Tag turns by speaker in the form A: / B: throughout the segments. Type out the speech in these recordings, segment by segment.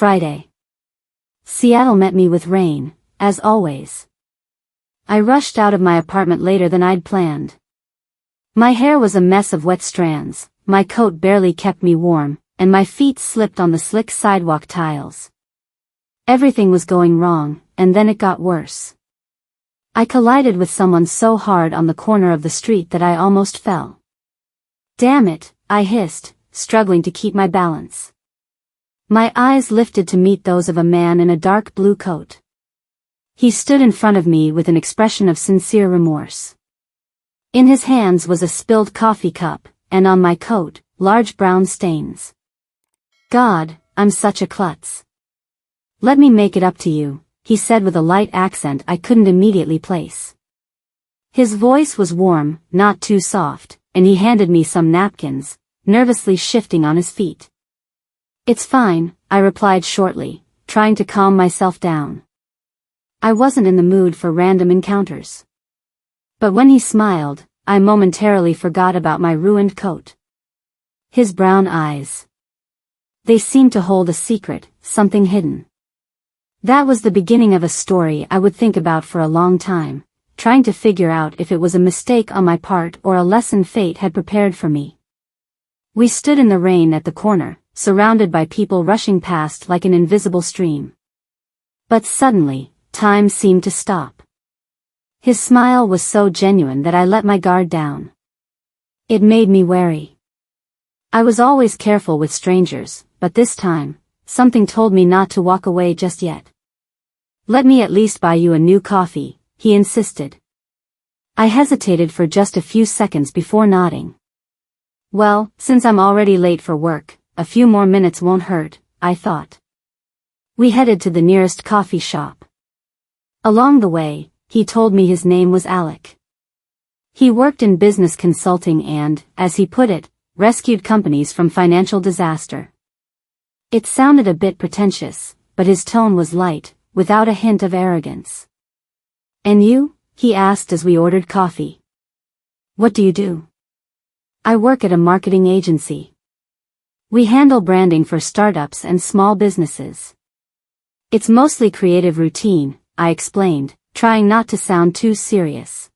A: Friday. Seattle met me with rain, as always. I rushed out of my apartment later than I'd planned. My hair was a mess of wet strands, my coat barely kept me warm, and my feet slipped on the slick sidewalk tiles. Everything was going wrong, and then it got worse. I collided with someone so hard on the corner of the street that I almost fell. Damn it, I hissed, struggling to keep my balance. My eyes lifted to meet those of a man in a dark blue coat. He stood in front of me with an expression of sincere remorse. In his hands was a spilled coffee cup, and on my coat, large brown stains. God, I'm such a klutz. Let me make it up to you, he said with a light accent I couldn't immediately place. His voice was warm, not too soft, and he handed me some napkins, nervously shifting on his feet. It's fine, I replied shortly, trying to calm myself down. I wasn't in the mood for random encounters. But when he smiled, I momentarily forgot about my ruined coat. His brown eyes. They seemed to hold a secret, something hidden. That was the beginning of a story I would think about for a long time, trying to figure out if it was a mistake on my part or a lesson fate had prepared for me. We stood in the rain at the corner, surrounded by people rushing past like an invisible stream. But suddenly, time seemed to stop. His smile was so genuine that I let my guard down. It made me wary. I was always careful with strangers, but this time, something told me not to walk away just yet. Let me at least buy you a new coffee, he insisted. I hesitated for just a few seconds before nodding. Well, since I'm already late for work, a few more minutes won't hurt, I thought. We headed to the nearest coffee shop. Along the way, he told me his name was Alec. He worked in business consulting and, as he put it, rescued companies from financial disaster. It sounded a bit pretentious, but his tone was light, without a hint of arrogance. And you? He asked as we ordered coffee. What do you do? I work at a marketing agency. We handle branding for startups and small businesses. It's mostly creative routine, I explained, trying not to sound too serious.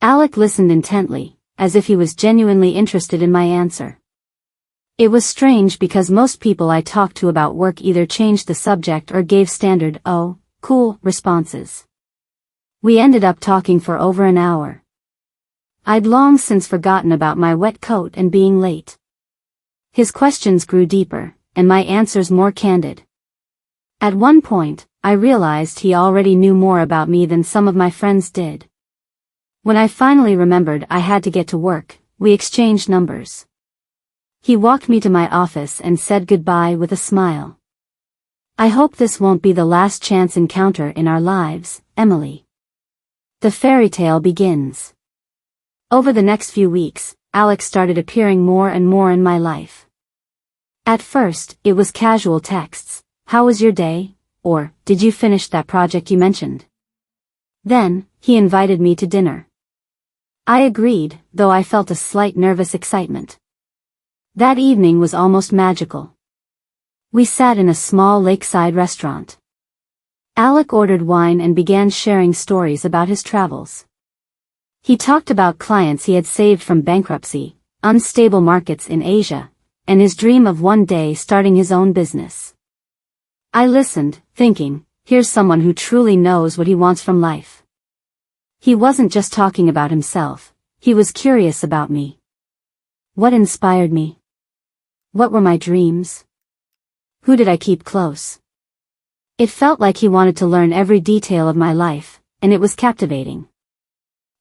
A: Alec listened intently, as if he was genuinely interested in my answer. It was strange because most people I talked to about work either changed the subject or gave standard, "Oh, cool," responses. We ended up talking for over an hour. I'd long since forgotten about my wet coat and being late. His questions grew deeper, and my answers more candid. At one point, I realized he already knew more about me than some of my friends did. When I finally remembered I had to get to work, we exchanged numbers. He walked me to my office and said goodbye with a smile. I hope this won't be the last chance encounter in our lives, Emily. The fairy tale begins. Over the next few weeks, Alex started appearing more and more in my life. At first, it was casual texts, "How was your day?" or "Did you finish that project you mentioned?" Then, he invited me to dinner. I agreed, though I felt a slight nervous excitement. That evening was almost magical. We sat in a small lakeside restaurant. Alec ordered wine and began sharing stories about his travels. He talked about clients he had saved from bankruptcy, unstable markets in Asia, and his dream of one day starting his own business. I listened, thinking, here's someone who truly knows what he wants from life. He wasn't just talking about himself, he was curious about me. What inspired me? What were my dreams? Who did I keep close? It felt like he wanted to learn every detail of my life, and it was captivating.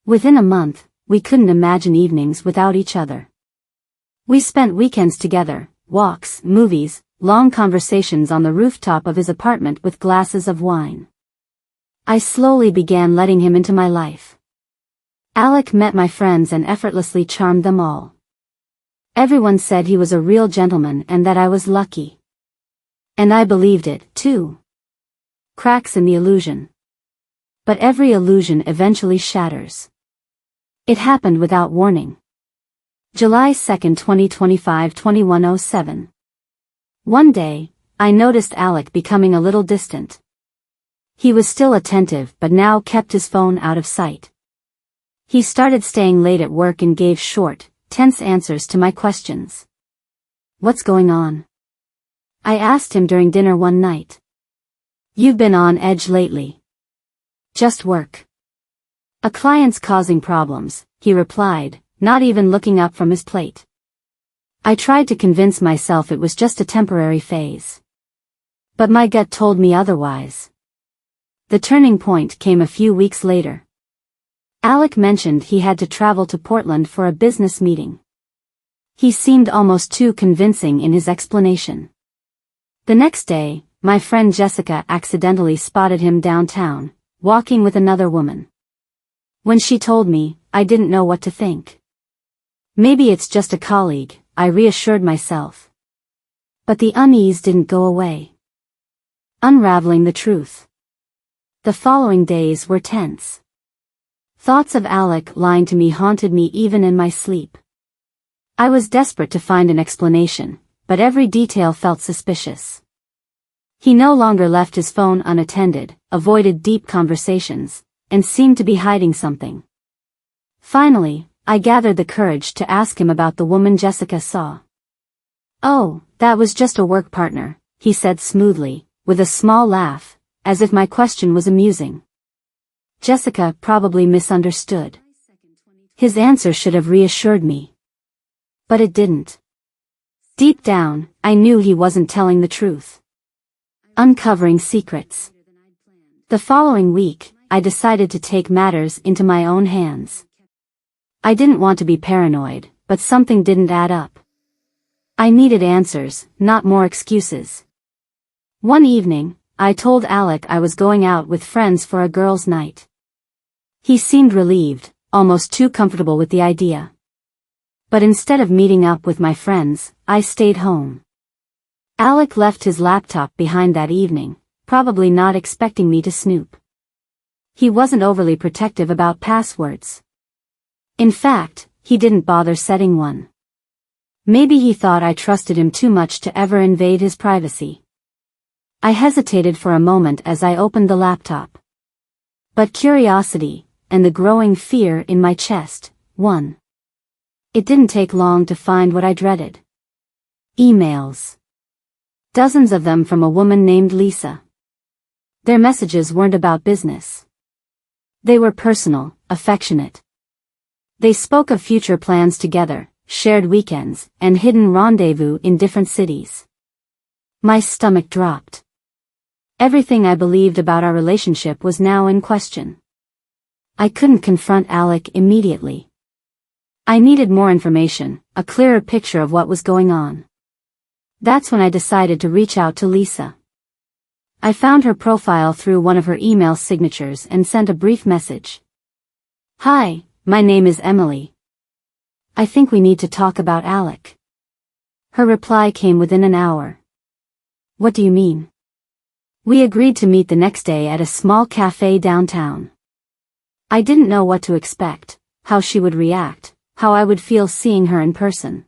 A: Within a month, we couldn't imagine evenings without each other. We spent weekends together, walks, movies, long conversations on the rooftop of his apartment with glasses of wine. I slowly began letting him into my life. Alec met my friends and effortlessly charmed them all. Everyone said he was a real gentleman and that I was lucky. And I believed it, too. Cracks in the illusion. But every illusion eventually shatters. It happened without warning. July 2, 2025, 21:07. One day, I noticed Alec becoming a little distant. He was still attentive but now kept his phone out of sight. He started staying late at work and gave short, tense answers to my questions. "What's going on?" I asked him during dinner one night. "You've been on edge lately." "Just work. A client's causing problems," he replied, not even looking up from his plate. I tried to convince myself it was just a temporary phase. But my gut told me otherwise. The turning point came a few weeks later. Alec mentioned he had to travel to Portland for a business meeting. He seemed almost too convincing in his explanation. The next day, my friend Jessica accidentally spotted him downtown, walking with another woman. When she told me, I didn't know what to think. Maybe it's just a colleague, I reassured myself. But the unease didn't go away. Unraveling the truth. The following days were tense. Thoughts of Alec lying to me haunted me even in my sleep. I was desperate to find an explanation, but every detail felt suspicious. He no longer left his phone unattended, avoided deep conversations, and seemed to be hiding something. Finally, I gathered the courage to ask him about the woman Jessica saw. "Oh, that was just a work partner," he said smoothly, with a small laugh, as if my question was amusing. Jessica probably misunderstood. His answer should have reassured me. But it didn't. Deep down, I knew he wasn't telling the truth. Uncovering secrets. The following week, I decided to take matters into my own hands. I didn't want to be paranoid, but something didn't add up. I needed answers, not more excuses. One evening, I told Alec I was going out with friends for a girls' night. He seemed relieved, almost too comfortable with the idea. But instead of meeting up with my friends, I stayed home. Alec left his laptop behind that evening, probably not expecting me to snoop. He wasn't overly protective about passwords. In fact, he didn't bother setting one. Maybe he thought I trusted him too much to ever invade his privacy. I hesitated for a moment as I opened the laptop. But curiosity, and the growing fear in my chest, won. It didn't take long to find what I dreaded. Emails. Dozens of them from a woman named Lisa. Their messages weren't about business. They were personal, affectionate. They spoke of future plans together, shared weekends, and hidden rendezvous in different cities. My stomach dropped. Everything I believed about our relationship was now in question. I couldn't confront Alec immediately. I needed more information, a clearer picture of what was going on. That's when I decided to reach out to Lisa. I found her profile through one of her email signatures and sent a brief message. "Hi, my name is Emily. I think we need to talk about Alec." Her reply came within an hour. "What do you mean?" We agreed to meet the next day at a small cafe downtown. I didn't know what to expect, how she would react, how I would feel seeing her in person.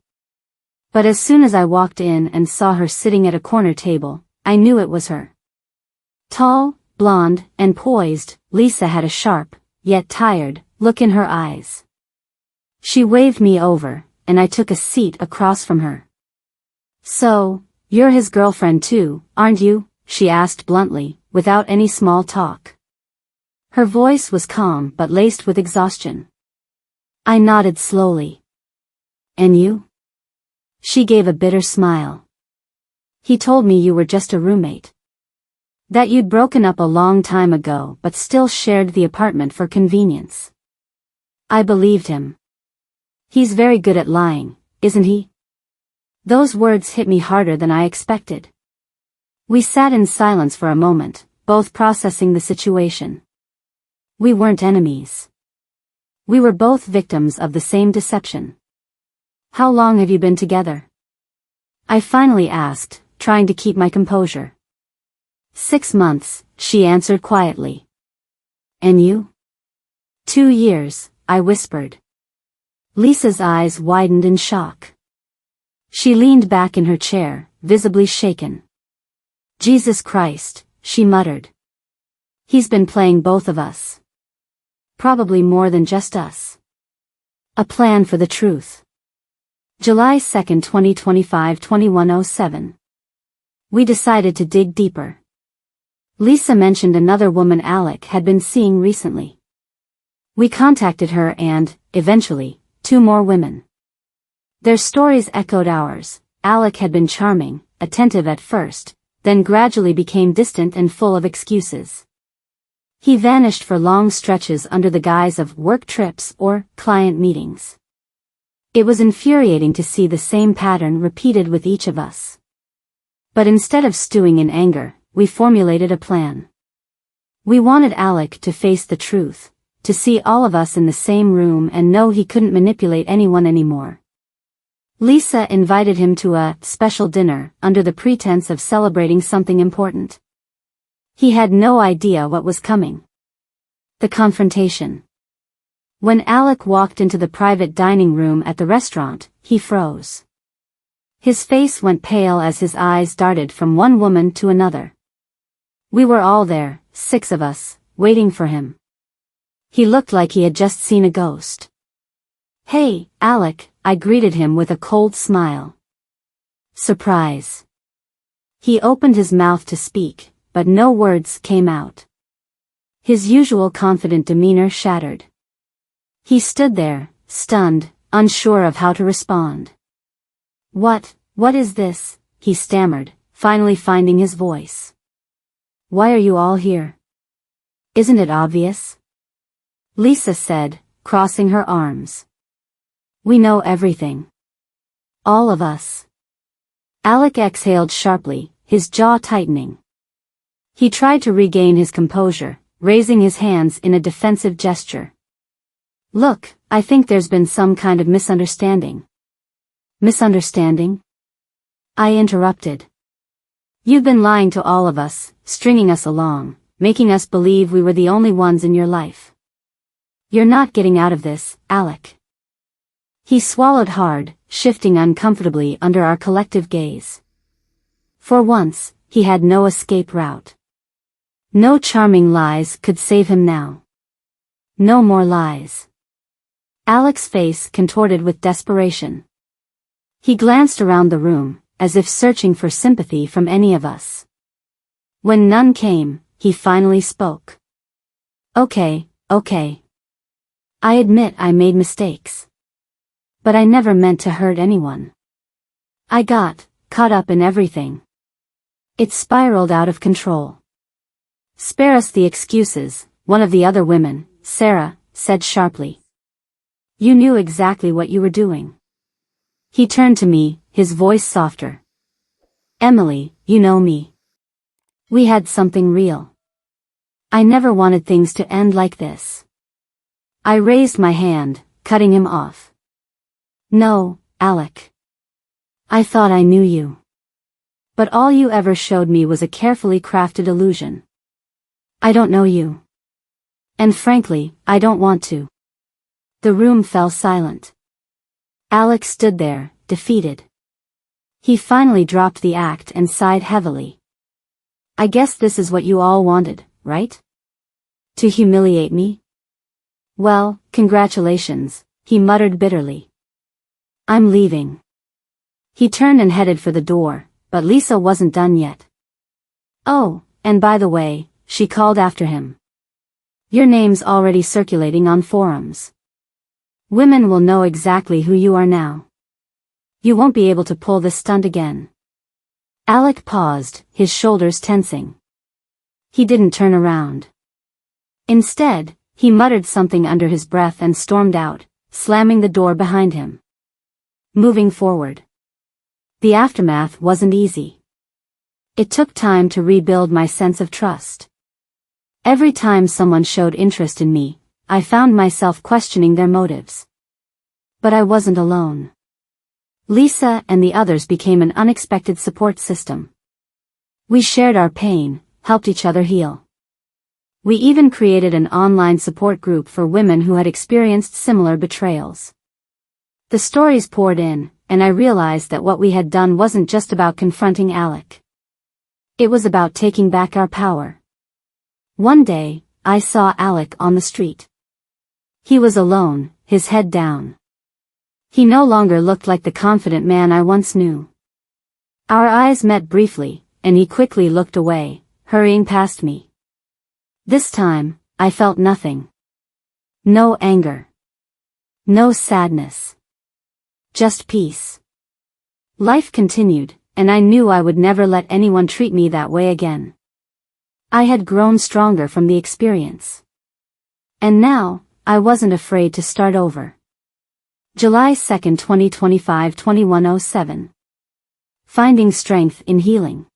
A: But as soon as I walked in and saw her sitting at a corner table, I knew it was her. Tall, blonde, and poised, Lisa had a sharp, yet tired, look in her eyes. She waved me over, and I took a seat across from her. "So, you're his girlfriend too, aren't you?" she asked bluntly, without any small talk. Her voice was calm but laced with exhaustion. I nodded slowly. "And you?" She gave a bitter smile. "He told me you were just a roommate. That you'd broken up a long time ago but still shared the apartment for convenience." I believed him. He's very good at lying, isn't he? Those words hit me harder than I expected. We sat in silence for a moment, both processing the situation. We weren't enemies. We were both victims of the same deception. "How long have you been together?" I finally asked, trying to keep my composure. 6 months, she answered quietly. "And you?" 2 years, I whispered. Lisa's eyes widened in shock. She leaned back in her chair, visibly shaken. Jesus Christ, she muttered. He's been playing both of us. Probably more than just us. A plan for the truth. July 2, 2025, 21:07. We decided to dig deeper. Lisa mentioned another woman Alec had been seeing recently. We contacted her and, eventually, 2 more women. Their stories echoed ours. Alec had been charming, attentive at first, then gradually became distant and full of excuses. He vanished for long stretches under the guise of work trips or client meetings. It was infuriating to see the same pattern repeated with each of us. But instead of stewing in anger, we formulated a plan. We wanted Alec to face the truth, to see all of us in the same room and know he couldn't manipulate anyone anymore. Lisa invited him to a special dinner under the pretense of celebrating something important. He had no idea what was coming. The confrontation. When Alec walked into the private dining room at the restaurant, he froze. His face went pale as his eyes darted from one woman to another. We were all there, 6 of us, waiting for him. He looked like he had just seen a ghost. "Hey, Alec," I greeted him with a cold smile. Surprise. He opened his mouth to speak, but no words came out. His usual confident demeanor shattered. He stood there, stunned, unsure of how to respond. What is this?" he stammered, finally finding his voice. "Why are you all here? Isn't it obvious?" Lisa said, crossing her arms. "We know everything. All of us." Alec exhaled sharply, his jaw tightening. He tried to regain his composure, raising his hands in a defensive gesture. "Look, I think there's been some kind of misunderstanding." "Misunderstanding?" I interrupted. "You've been lying to all of us, stringing us along, making us believe we were the only ones in your life. You're not getting out of this, Alec." He swallowed hard, shifting uncomfortably under our collective gaze. For once, he had no escape route. No charming lies could save him now. No more lies. Alec's face contorted with desperation. He glanced around the room, as if searching for sympathy from any of us. When none came, he finally spoke. Okay. I admit I made mistakes. But I never meant to hurt anyone. I got caught up in everything. It spiraled out of control." "Spare us the excuses," one of the other women, Sarah, said sharply. "You knew exactly what you were doing." He turned to me, his voice softer. "Emily, you know me. We had something real. I never wanted things to end like this." I raised my hand, cutting him off. "No, Alec. I thought I knew you. But all you ever showed me was a carefully crafted illusion. I don't know you. And frankly, I don't want to." The room fell silent. Alec stood there, defeated. He finally dropped the act and sighed heavily. "I guess this is what you all wanted, right? To humiliate me? Well, congratulations," he muttered bitterly. "I'm leaving." He turned and headed for the door, but Lisa wasn't done yet. "Oh, and by the way," she called after him. "Your name's already circulating on forums. Women will know exactly who you are now. You won't be able to pull this stunt again." Alec paused, his shoulders tensing. He didn't turn around. Instead, he muttered something under his breath and stormed out, slamming the door behind him. Moving forward. The aftermath wasn't easy. It took time to rebuild my sense of trust. Every time someone showed interest in me, I found myself questioning their motives. But I wasn't alone. Lisa and the others became an unexpected support system. We shared our pain, helped each other heal. We even created an online support group for women who had experienced similar betrayals. The stories poured in, and I realized that what we had done wasn't just about confronting Alec. It was about taking back our power. One day, I saw Alec on the street. He was alone, his head down. He no longer looked like the confident man I once knew. Our eyes met briefly, and he quickly looked away, hurrying past me. This time, I felt nothing. No anger. No sadness. Just peace. Life continued, and I knew I would never let anyone treat me that way again. I had grown stronger from the experience. And now, I wasn't afraid to start over. July 2, 2025, 21:07. Finding strength in healing.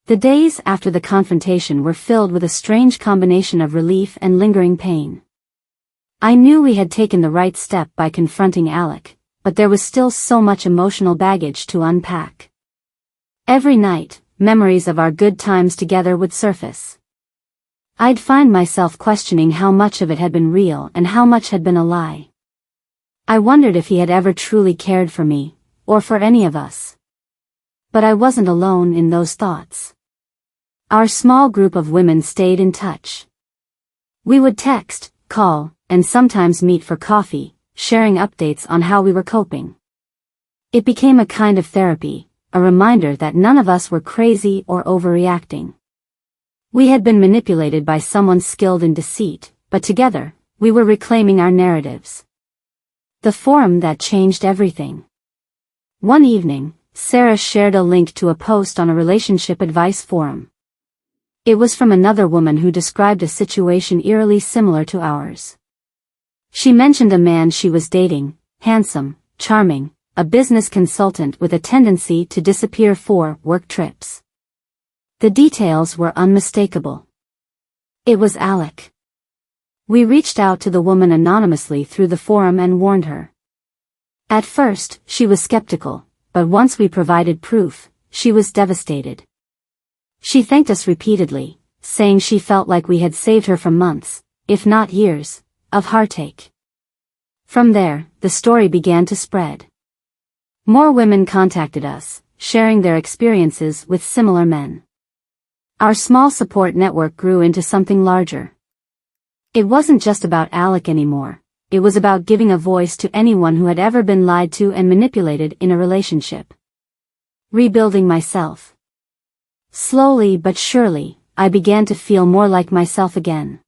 A: The days after the confrontation were filled with a strange combination of relief and lingering pain. I knew we had taken the right step by confronting Alec, but there was still so much emotional baggage to unpack. Every night, memories of our good times together would surface. I'd find myself questioning how much of it had been real and how much had been a lie. I wondered if he had ever truly cared for me, or for any of us. But I wasn't alone in those thoughts. Our small group of women stayed in touch. We would text, call, and sometimes meet for coffee, sharing updates on how we were coping. It became a kind of therapy, a reminder that none of us were crazy or overreacting. We had been manipulated by someone skilled in deceit, but together, we were reclaiming our narratives. The forum that changed everything. One evening, Sarah shared a link to a post on a relationship advice forum. It was from another woman who described a situation eerily similar to ours. She mentioned a man she was dating, handsome, charming, a business consultant with a tendency to disappear for work trips. The details were unmistakable. It was Alec. We reached out to the woman anonymously through the forum and warned her. At first, she was skeptical, but once we provided proof, she was devastated. She thanked us repeatedly, saying she felt like we had saved her from months, if not years, of heartache. From there, the story began to spread. More women contacted us, sharing their experiences with similar men. Our small support network grew into something larger. It wasn't just about Alec anymore, it was about giving a voice to anyone who had ever been lied to and manipulated in a relationship. Rebuilding myself. Slowly but surely, I began to feel more like myself again.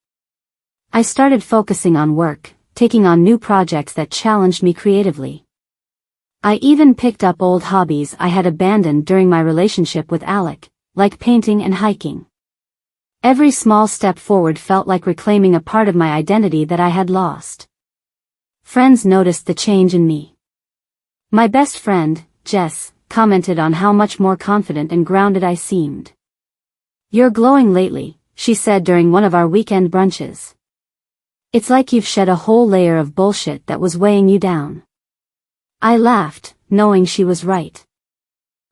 A: I started focusing on work, taking on new projects that challenged me creatively. I even picked up old hobbies I had abandoned during my relationship with Alec, like painting and hiking. Every small step forward felt like reclaiming a part of my identity that I had lost. Friends noticed the change in me. My best friend, Jess, commented on how much more confident and grounded I seemed. "You're glowing lately," she said during one of our weekend brunches. "It's like you've shed a whole layer of bullshit that was weighing you down." I laughed, knowing she was right.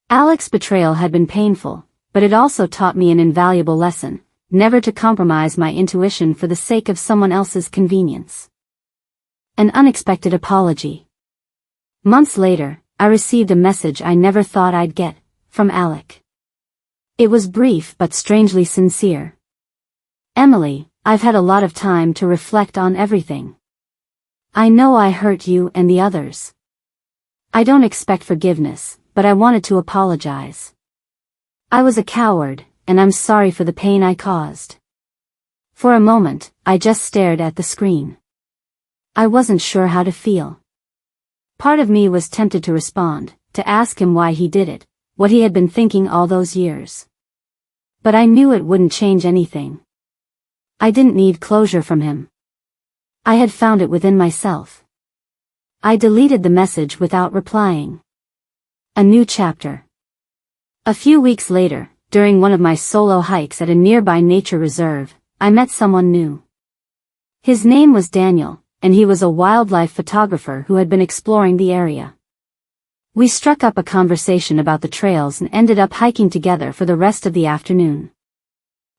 A: Alec's betrayal had been painful, but it also taught me an invaluable lesson, never to compromise my intuition for the sake of someone else's convenience. An unexpected apology. Months later, I received a message I never thought I'd get, from Alec. It was brief but strangely sincere. "Emily, I've had a lot of time to reflect on everything. I know I hurt you and the others. I don't expect forgiveness, but I wanted to apologize. I was a coward, and I'm sorry for the pain I caused." For a moment, I just stared at the screen. I wasn't sure how to feel. Part of me was tempted to respond, to ask him why he did it, what he had been thinking all those years. But I knew it wouldn't change anything. I didn't need closure from him. I had found it within myself. I deleted the message without replying. A new chapter. A few weeks later, during one of my solo hikes at a nearby nature reserve, I met someone new. His name was Daniel, and he was a wildlife photographer who had been exploring the area. We struck up a conversation about the trails and ended up hiking together for the rest of the afternoon.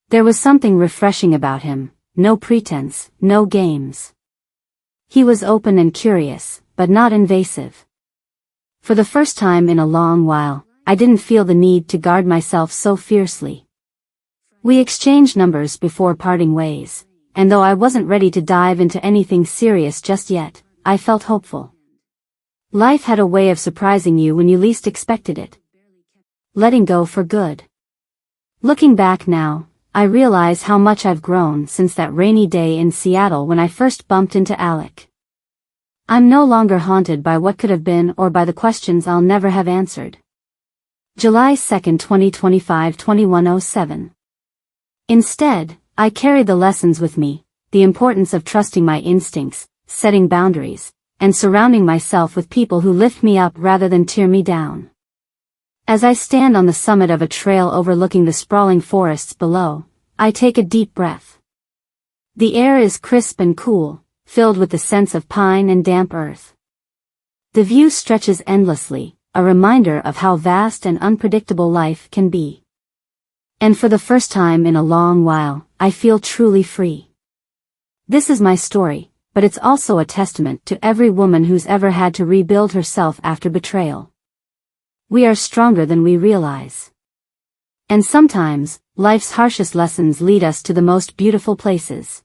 A: There was something refreshing about him, no pretense, no games. He was open and curious, but not invasive. For the first time in a long while, I didn't feel the need to guard myself so fiercely. We exchanged numbers before parting ways, and though I wasn't ready to dive into anything serious just yet, I felt hopeful. Life had a way of surprising you when you least expected it. Letting go for good. Looking back now, I realize how much I've grown since that rainy day in Seattle when I first bumped into Alec. I'm no longer haunted by what could have been or by the questions I'll never have answered. July 2, 2025, 21:07. Instead, I carry the lessons with me, the importance of trusting my instincts, setting boundaries, and surrounding myself with people who lift me up rather than tear me down. As I stand on the summit of a trail overlooking the sprawling forests below, I take a deep breath. The air is crisp and cool, filled with the scents of pine and damp earth. The view stretches endlessly, a reminder of how vast and unpredictable life can be. And for the first time in a long while, I feel truly free. This is my story, but it's also a testament to every woman who's ever had to rebuild herself after betrayal. We are stronger than we realize. And sometimes, life's harshest lessons lead us to the most beautiful places.